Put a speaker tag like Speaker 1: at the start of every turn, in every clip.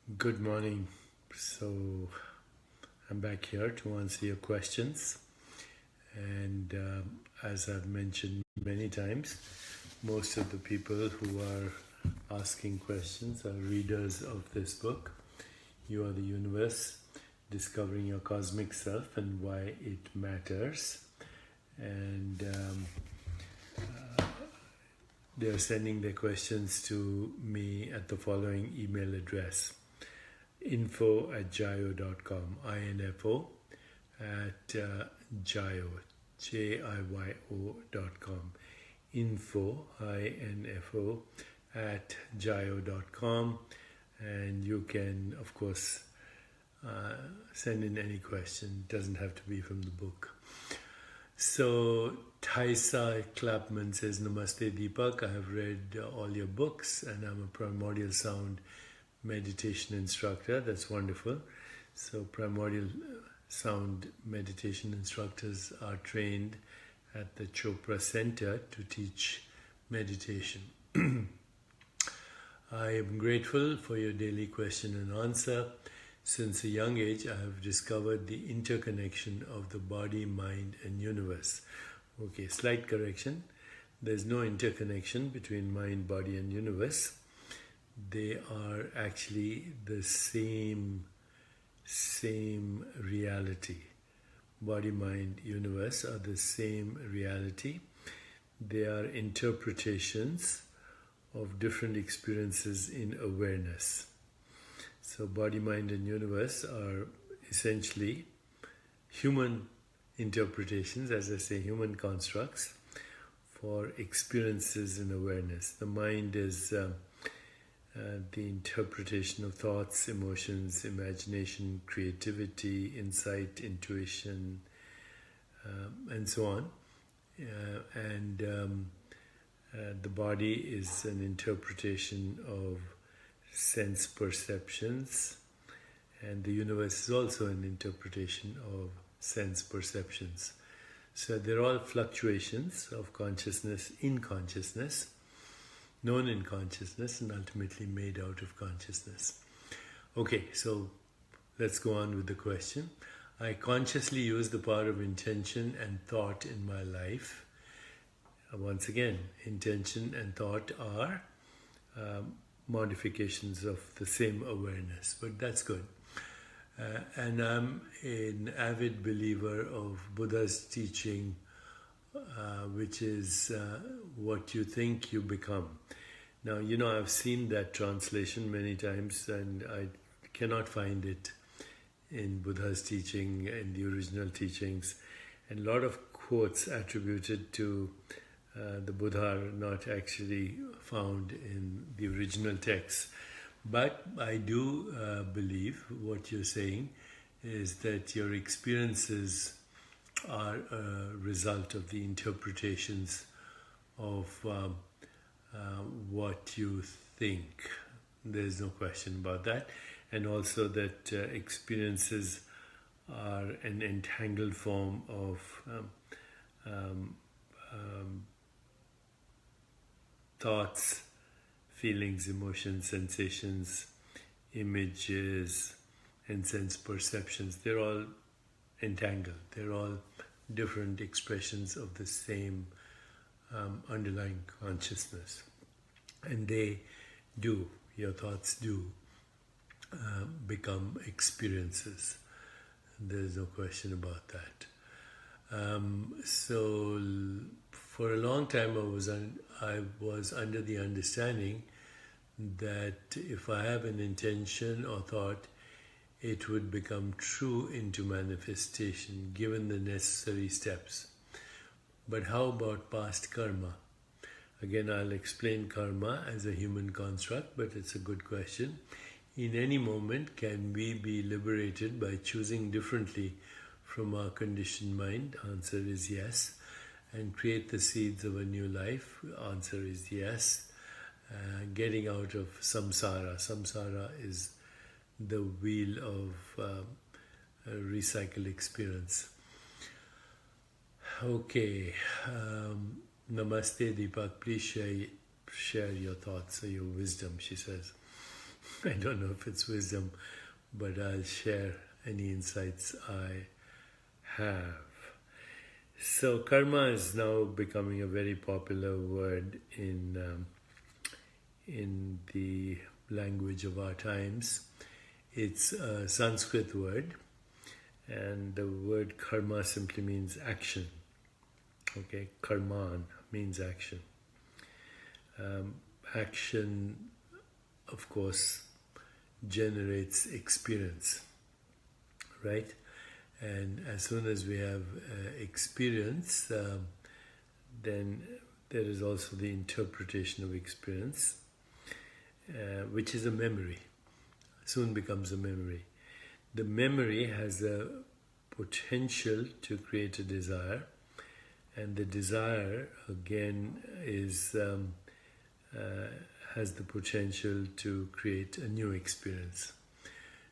Speaker 1: Good morning. So I'm back here to answer your questions. And as I've mentioned many times, most of the people who are asking questions are readers of this book. You are the universe, discovering your cosmic self and why it matters. And they're sending their questions to me at the following email address: info@jayo.com, info at jayo, JIYO.com, info at jayo.com. And you can, of course, send in any question. It doesn't have to be from the book. So Thaisa Clapman says, Namaste Deepak, I have read all your books and I'm a primordial sound meditation instructor. That's wonderful. So primordial sound meditation instructors are trained at the Chopra Center to teach meditation. I am grateful for your daily question and answer. Since a young age, I have discovered the interconnection of the body, mind, and universe. Okay, slight correction. There's no interconnection between mind, body, and universe. They are actually the same reality. Body, mind, universe are the same reality. They are interpretations of different experiences in awareness. So body, mind, and universe are essentially human interpretations, as I say, human constructs for experiences in awareness. The mind is the interpretation of thoughts, emotions, imagination, creativity, insight, intuition, and so on. The body is an interpretation of sense perceptions, and the universe is also an interpretation of sense perceptions. So they're all fluctuations of consciousness in consciousness, known in consciousness, and ultimately made out of consciousness. Okay, so let's go on with the question. I consciously use the power of intention and thought in my life. Once again, intention and thought are modifications of the same awareness, but that's good. And I'm an avid believer of Buddha's teaching, which is what you think you become. Now, I've seen that translation many times and I cannot find it in Buddha's teaching, in the original teachings. And a lot of quotes attributed to the Buddha are not actually found in the original text. But I do believe what you're saying is that your experiences are a result of the interpretations of what you think. There's no question about that. And also that experiences are an entangled form of thoughts, feelings, emotions, sensations, images, and sense perceptions. They're all entangled. They're all different expressions of the same underlying consciousness. And your thoughts do become experiences. There's no question about that. So for a long time I was under the understanding that if I have an intention or thought, it would become true into manifestation given the necessary steps. But how about past karma? Again, I'll explain karma as a human construct, but it's a good question. In any moment, can we be liberated by choosing differently from our conditioned mind? Answer is yes. And create the seeds of a new life? Answer is yes. Getting out of samsara. Samsara is the wheel of recycle experience. Okay. Namaste Deepak. Please share your thoughts or your wisdom, she says. I don't know if it's wisdom, but I'll share any insights I have. So karma is now becoming a very popular word in the language of our times. It's a Sanskrit word, and the word karma simply means action. Okay, karman means action. Action, of course, generates experience, right? And as soon as we have experience, then there is also the interpretation of experience, which is a memory. Soon becomes a memory. The memory has the potential to create a desire, and the desire again is has the potential to create a new experience.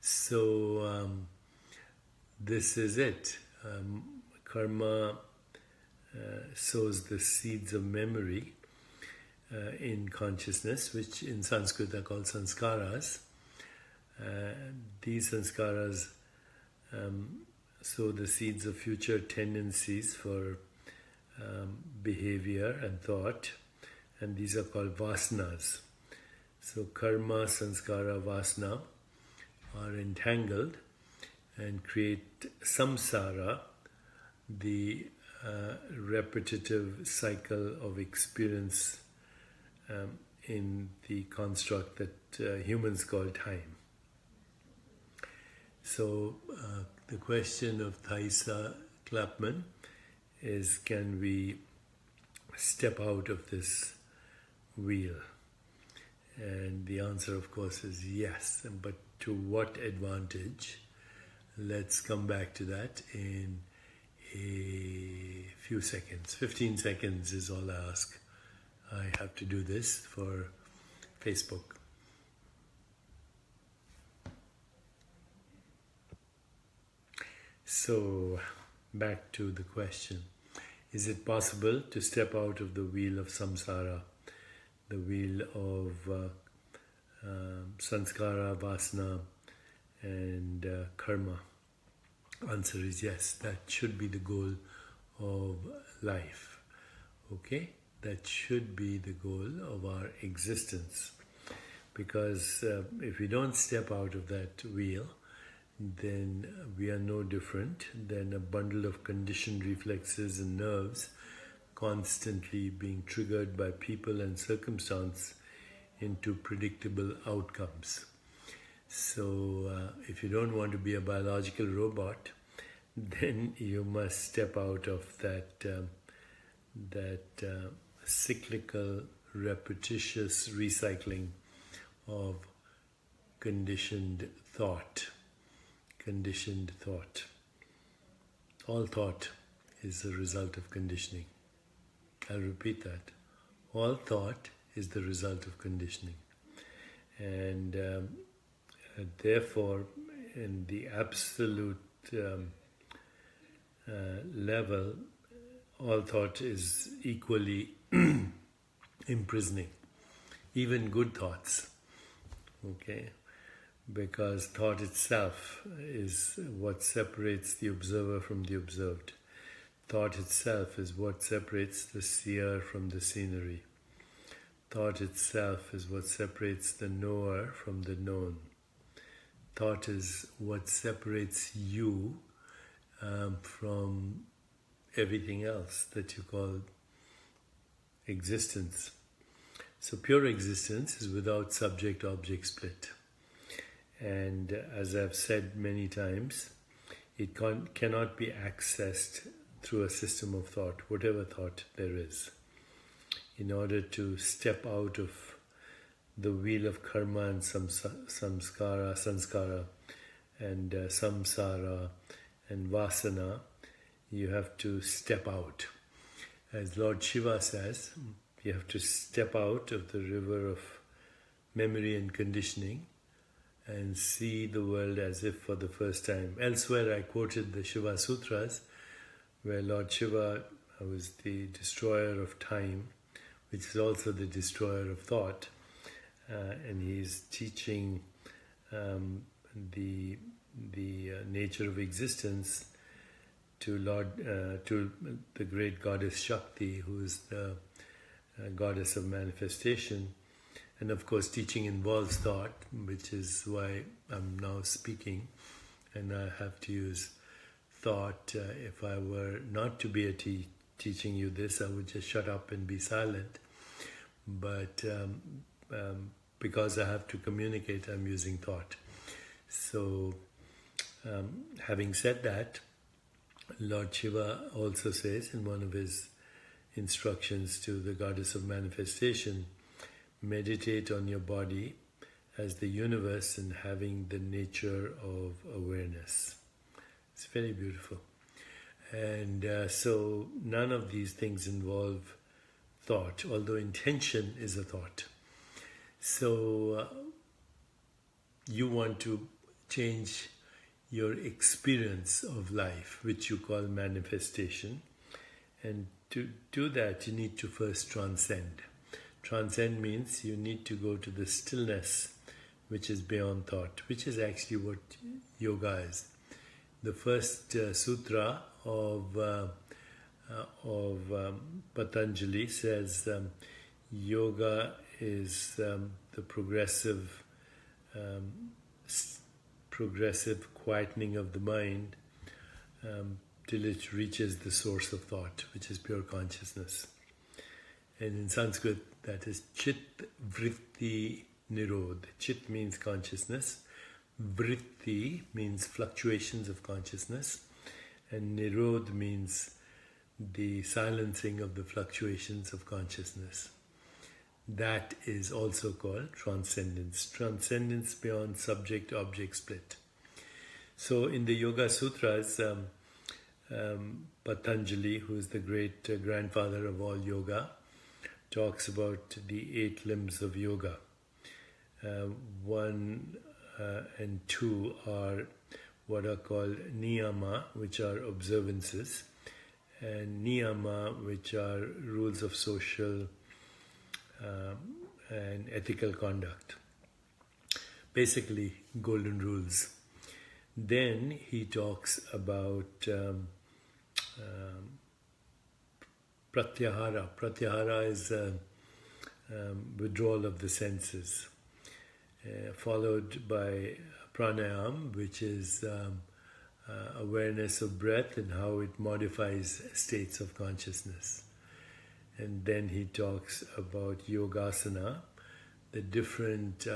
Speaker 1: So this is it. Karma sows the seeds of memory in consciousness, which in Sanskrit are called sanskaras. These sanskaras sow the seeds of future tendencies for behavior and thought, and these are called vasanas. So karma, sanskara, vasana are entangled and create samsara, the repetitive cycle of experience in the construct that humans call time. So the question of Thaisa Clapman is, can we step out of this wheel? And the answer, of course, is yes. But to what advantage? Let's come back to that in a few seconds. 15 seconds is all I ask. I have to do this for Facebook. So, back to the question. Is it possible to step out of the wheel of samsara, the wheel of sanskara, vasana, and karma? Answer is yes. That should be the goal of life. Okay? That should be the goal of our existence. Because if we don't step out of that wheel, then we are no different than a bundle of conditioned reflexes and nerves constantly being triggered by people and circumstance into predictable outcomes. So if you don't want to be a biological robot, then you must step out of that cyclical, repetitious recycling of conditioned thought. Conditioned thought. All thought is the result of conditioning. I'll repeat that. All thought is the result of conditioning. And therefore, in the absolute level, all thought is equally imprisoning. Even good thoughts. Okay? Because thought itself is what separates the observer from the observed. Thought itself is what separates the seer from the scenery. Thought itself is what separates the knower from the known. Thought is what separates you from everything else that you call existence. So pure existence is without subject-object split. And as I've said many times, it cannot be accessed through a system of thought, whatever thought there is. In order to step out of the wheel of karma and sanskara and samsara and vasana, you have to step out. As Lord Shiva says, you have to step out of the river of memory and conditioning and see the world as if for the first time. Elsewhere I quoted the Shiva Sutras, where Lord Shiva was the destroyer of time, which is also the destroyer of thought. and he's teaching the nature of existence to the great goddess Shakti, who is the goddess of manifestation. And of course, teaching involves thought, which is why I'm now speaking, and I have to use thought. If I were not to be teaching you this, I would just shut up and be silent. But because I have to communicate, I'm using thought. So, having said that, Lord Shiva also says in one of his instructions to the goddess of manifestation, meditate on your body as the universe and having the nature of awareness. It's very beautiful. And so none of these things involve thought, although intention is a thought. So you want to change your experience of life, which you call manifestation. And to do that, you need to first transcend. Transcend means you need to go to the stillness which is beyond thought, which is actually what yoga is. The first sutra of Patanjali says yoga is the progressive quietening of the mind till it reaches the source of thought, which is pure consciousness. And in Sanskrit, that is Chit Vritti Nirod. Chit means consciousness, Vritti means fluctuations of consciousness, and Nirod means the silencing of the fluctuations of consciousness. That is also called transcendence. Transcendence beyond subject-object split. So in the Yoga Sutras, Patanjali, who is the great grandfather of all yoga, talks about the 8 limbs of yoga. 1 and 2 are what are called niyama, which are observances, and niyama, which are rules of social and ethical conduct. Basically, golden rules. Then he talks about pratyahara. Pratyahara is withdrawal of the senses, followed by pranayam, which is awareness of breath and how it modifies states of consciousness. And then he talks about yogasana, the different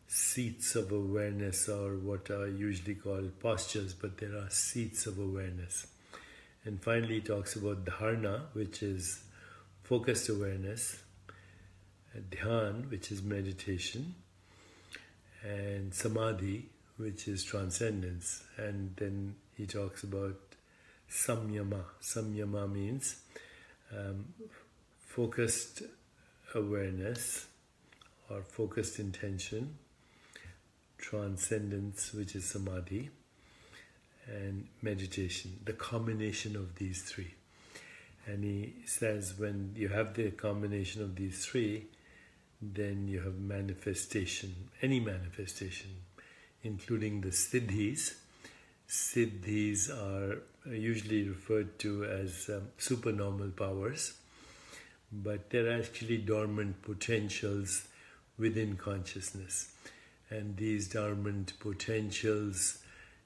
Speaker 1: seats of awareness, or what are usually called postures, but there are seats of awareness. And finally he talks about dharana, which is focused awareness, dhyan, which is meditation, and samadhi, which is transcendence. And then he talks about samyama. Samyama means focused awareness or focused intention, transcendence, which is samadhi, and meditation, the combination of these 3. And he says when you have the combination of these 3, then you have manifestation, any manifestation, including the siddhis. Siddhis are usually referred to as supernormal powers, but they're actually dormant potentials within consciousness. And these dormant potentials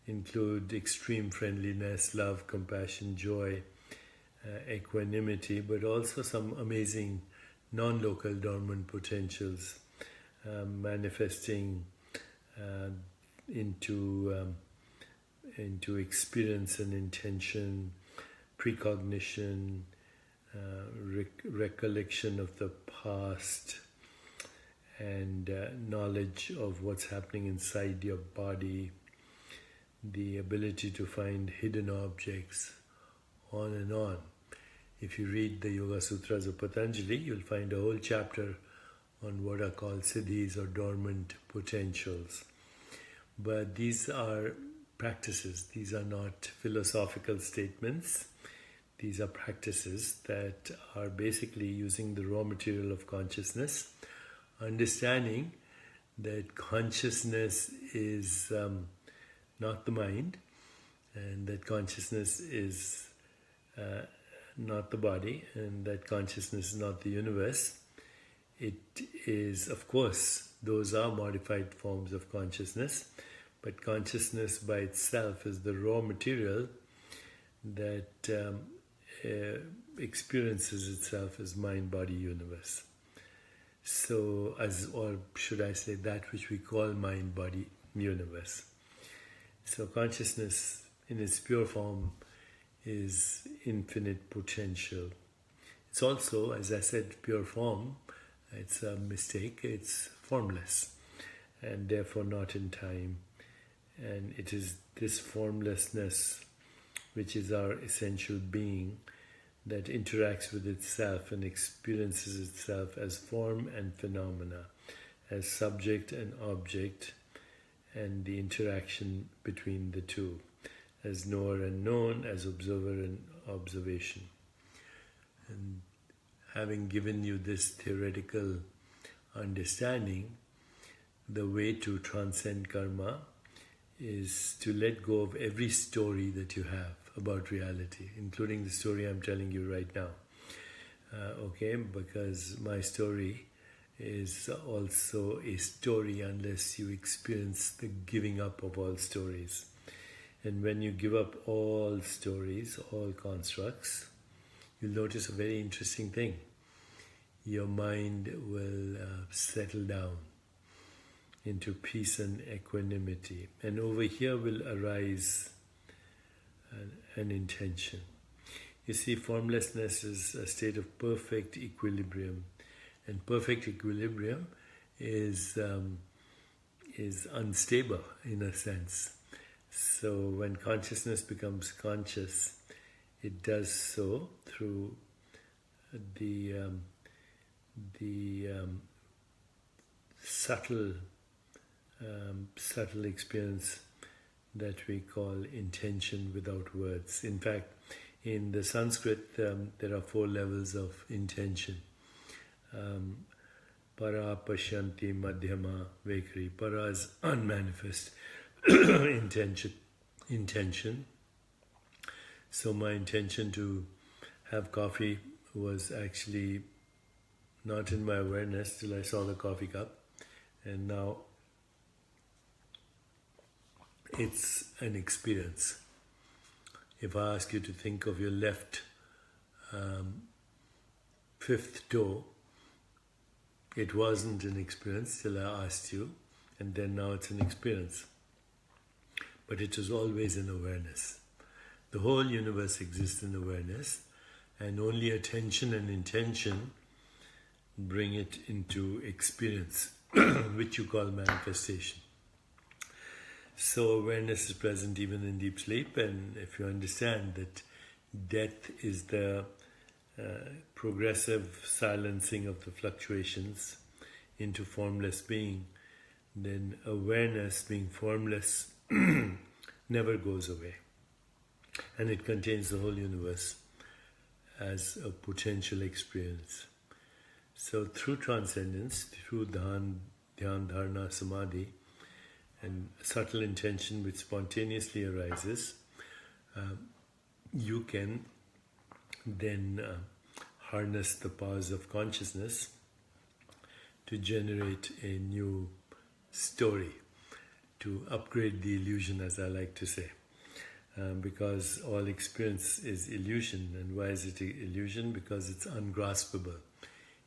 Speaker 1: include extreme friendliness, love, compassion, joy, equanimity, but also some amazing non-local dormant potentials manifesting into experience and intention, precognition, recollection of the past, and knowledge of what's happening inside your body, the ability to find hidden objects, on and on. If you read the Yoga Sutras of Patanjali, you'll find a whole chapter on what are called siddhis or dormant potentials. But these are practices. These are not philosophical statements. These are practices that are basically using the raw material of consciousness, understanding that consciousness is not the mind, and that consciousness is not the body, and that consciousness is not the universe. It is, of course, those are modified forms of consciousness, but consciousness by itself is the raw material that experiences itself as mind, body, universe. So, or should I say, that which we call mind, body, universe. So consciousness in its pure form is infinite potential. It's also, as I said, pure form. It's a mistake. It's formless and therefore not in time. And it is this formlessness which is our essential being that interacts with itself and experiences itself as form and phenomena, as subject and object, and the interaction between the two, as knower and known, as observer and observation. And having given you this theoretical understanding, the way to transcend karma is to let go of every story that you have about reality, including the story I'm telling you right now. Because my story is also a story unless you experience the giving up of all stories. And when you give up all stories, all constructs, you'll notice a very interesting thing. Your mind will settle down into peace and equanimity. And over here will arise an intention. You see, formlessness is a state of perfect equilibrium. And perfect equilibrium is unstable in a sense. So when consciousness becomes conscious, it does so through the subtle experience that we call intention without words. In fact, in the Sanskrit, there are 4 levels of intention. Para, Pashyanti, Madhyama, Vaikari. Para is unmanifest intention. So my intention to have coffee was actually not in my awareness till I saw the coffee cup, and now it's an experience. If I ask you to think of your left 5th toe, it wasn't an experience till I asked you, and then now it's an experience. But it was always an awareness. The whole universe exists in awareness, and only attention and intention bring it into experience, which you call manifestation. So awareness is present even in deep sleep, and if you understand that death is the progressive silencing of the fluctuations into formless being, then awareness, being formless, never goes away. And it contains the whole universe as a potential experience. So through transcendence, through Dhyan, Dharana, Samadhi, and subtle intention which spontaneously arises, you can then harness the powers of consciousness to generate a new story, to upgrade the illusion, as I like to say. Because all experience is illusion. And why is it illusion? Because it's ungraspable.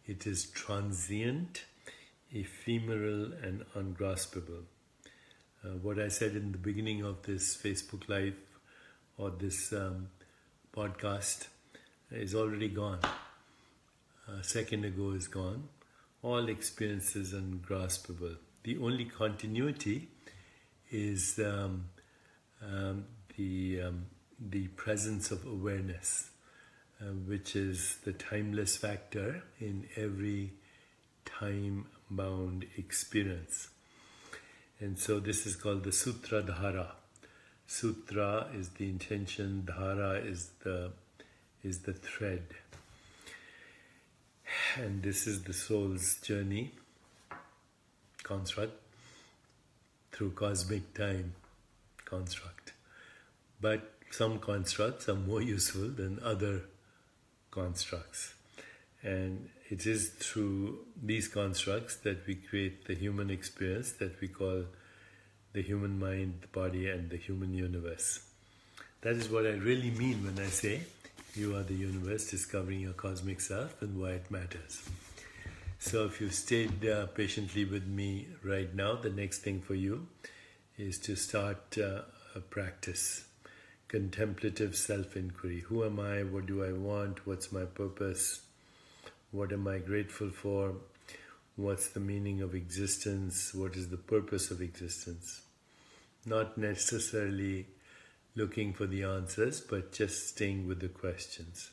Speaker 1: It is transient, ephemeral, and ungraspable. What I said in the beginning of this Facebook Live or this podcast is already gone. A second ago is gone. All experience is ungraspable. The only continuity is the presence of awareness, which is the timeless factor in every time-bound experience. And so this is called the Sutra Dhara. Sutra is the intention, Dhara is the thread. And this is the soul's journey construct through cosmic time construct. But some constructs are more useful than other constructs. And it is through these constructs that we create the human experience that we call the human mind, the body, and the human universe. That is what I really mean when I say you are the universe discovering your cosmic self and why it matters. So if you've stayed patiently with me right now, the next thing for you is to start a practice. Contemplative self-inquiry. Who am I? What do I want? What's my purpose? What am I grateful for? What's the meaning of existence? What is the purpose of existence? Not necessarily looking for the answers, but just staying with the questions.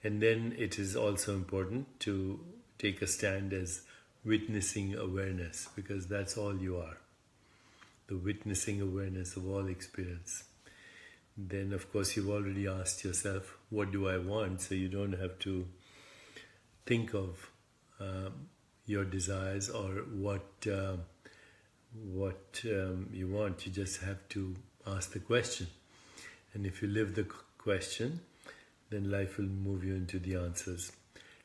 Speaker 1: And then it is also important to take a stand as witnessing awareness, because that's all you are. The witnessing awareness of all experience. Then, of course, you've already asked yourself, what do I want? So you don't have to think of your desires or what you want. You just have to ask the question. And if you live the question, then life will move you into the answers.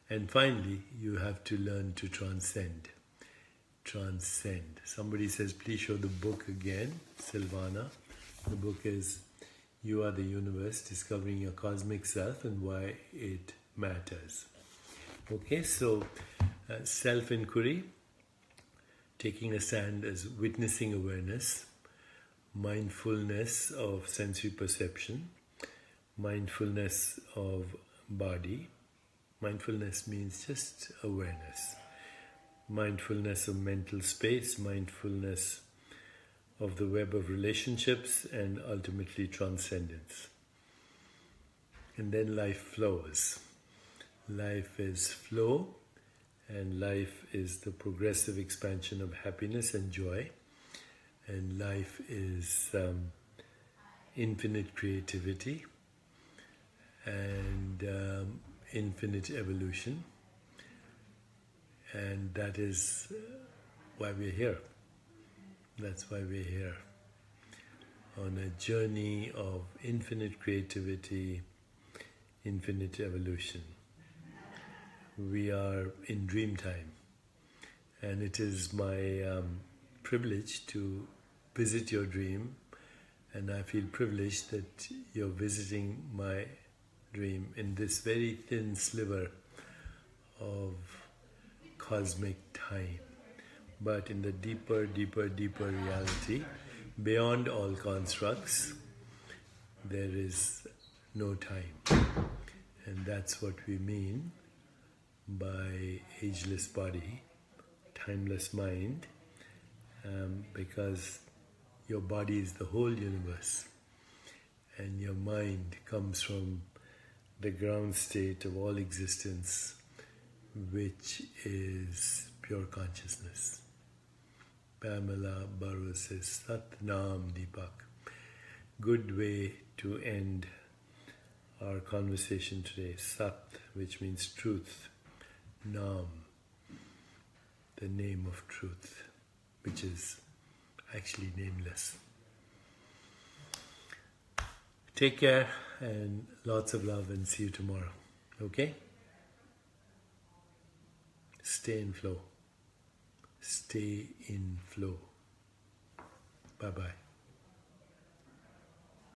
Speaker 1: And finally, you have to learn to transcend. Transcend. Somebody says, please show the book again, Silvana. The book is You Are the Universe, Discovering Your Cosmic Self and Why It Matters. Okay, so self-inquiry, taking a stand as witnessing awareness, mindfulness of sensory perception, mindfulness of body. Mindfulness means just awareness. Mindfulness of mental space, mindfulness of the web of relationships, and ultimately transcendence. And then life flows. Life is flow, and life is the progressive expansion of happiness and joy. And life is infinite creativity and infinite evolution. And that is why we're here. That's why we're here. On a journey of infinite creativity, infinite evolution. We are in dream time. And it is my privilege to visit your dream. And I feel privileged that you're visiting my dream in this very thin sliver of cosmic time, but in the deeper reality, beyond all constructs, there is no time. And that's what we mean by ageless body, timeless mind, because your body is the whole universe, and your mind comes from the ground state of all existence, which is pure consciousness. Pamela Burrows says, Sat Nam Deepak. Good way to end our conversation today. Sat, which means truth. Nam, the name of truth, which is actually nameless. Take care and lots of love, and see you tomorrow. Okay? Stay in flow. Stay in flow. Bye-bye.